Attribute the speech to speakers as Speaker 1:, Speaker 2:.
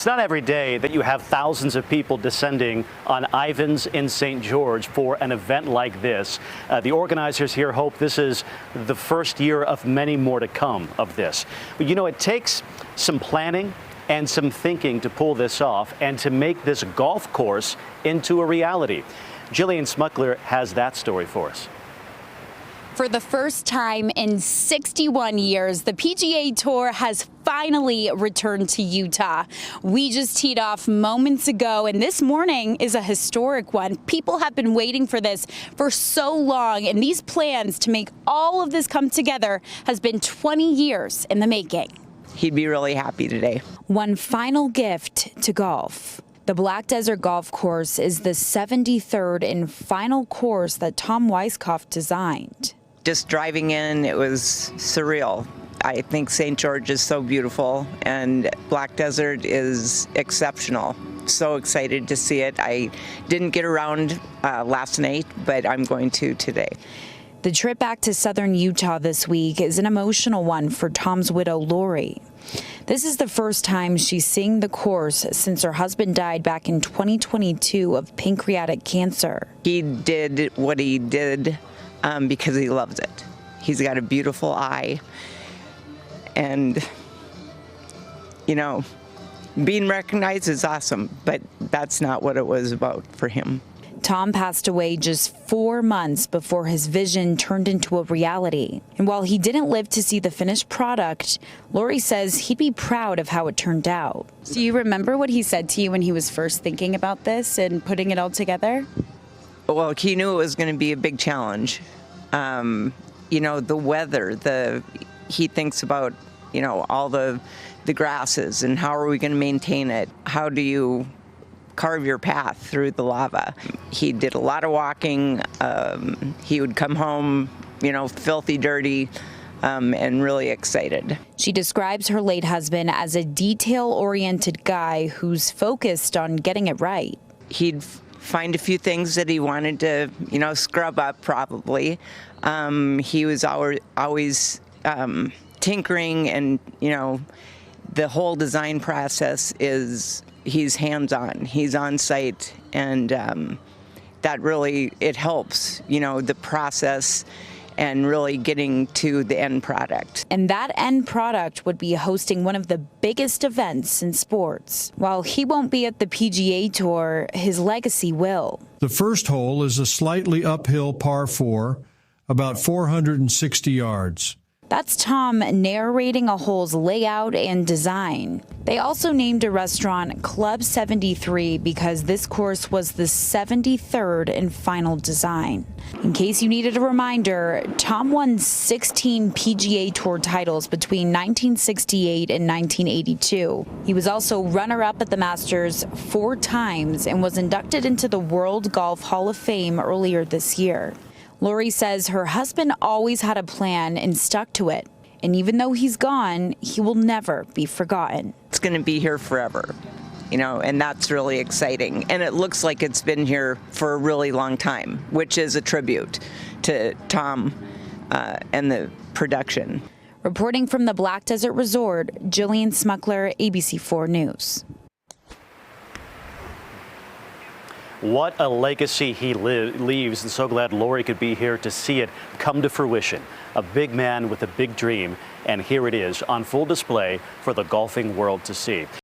Speaker 1: It's not every day that you have thousands of people descending on Ivans in St. George for an event like this. The organizers here hope this is the first year of many more to come of this. But you know, it takes some planning and some thinking to pull this off and to make this golf course into a reality. Jillian Smukler has that story for us.
Speaker 2: For the first time in 61 years, the PGA Tour has finally returned to Utah. We just teed off moments ago, and this morning is a historic one. People have been waiting for this for so long, and these plans to make all of this come together has been 20 years in the making.
Speaker 3: He'd be really happy today.
Speaker 2: One final gift to golf. The Black Desert Golf Course is the 73rd and final course that Tom Weiskopf designed.
Speaker 3: Just driving in, it was surreal. I think St. George is so beautiful and Black Desert is exceptional. So excited to see it. I didn't get around last night, but I'm going to today.
Speaker 2: The trip back to southern Utah this week is an emotional one for Tom's widow, Lori. This is the first time she's seeing the course since her husband died back in 2022 of pancreatic cancer.
Speaker 3: He did what he did because he loves it. He's got a beautiful eye. And, you know, being recognized is awesome, but that's not what it was about for him.
Speaker 2: Tom passed away just 4 months before his vision turned into a reality. And while he didn't live to see the finished product, Lori says he'd be proud of how it turned out. Do you remember what he said to you when he was first thinking about this and putting it all together?
Speaker 3: Well, he knew it was going to be a big challenge. You know, the weather, he thinks about, you know, all the grasses and how are we going to maintain it? How do you carve your path through the lava? He did a lot of walking. He would come home, you know, filthy, dirty, and really excited.
Speaker 2: She describes her late husband as a detail-oriented guy who's focused on getting it right.
Speaker 3: He'd find a few things that he wanted to, you know, scrub up probably. He was always tinkering, and, you know, the whole design process is he's hands-on, he's on site, and that really, it helps, you know, the process and really getting to the end product.
Speaker 2: And that end product would be hosting one of the biggest events in sports. While he won't be at the PGA Tour, his legacy will.
Speaker 4: The first hole is a slightly uphill par 4, about 460 yards.
Speaker 2: That's Tom narrating a hole's layout and design. They also named a restaurant Club 73 because this course was the 73rd and final design. In case you needed a reminder, Tom won 16 PGA Tour titles between 1968 and 1982. He was also runner-up at the Masters 4 times and was inducted into the World Golf Hall of Fame earlier this year. Lori says her husband always had a plan and stuck to it. And even though he's gone, he will never be forgotten.
Speaker 3: It's going to be here forever, you know, and that's really exciting. And it looks like it's been here for a really long time, which is a tribute to Tom and the production.
Speaker 2: Reporting from the Black Desert Resort, Jillian Smukler, ABC4 News.
Speaker 1: What a legacy he leaves, and so glad Lori could be here to see it come to fruition. A big man with a big dream, and here it is on full display for the golfing world to see.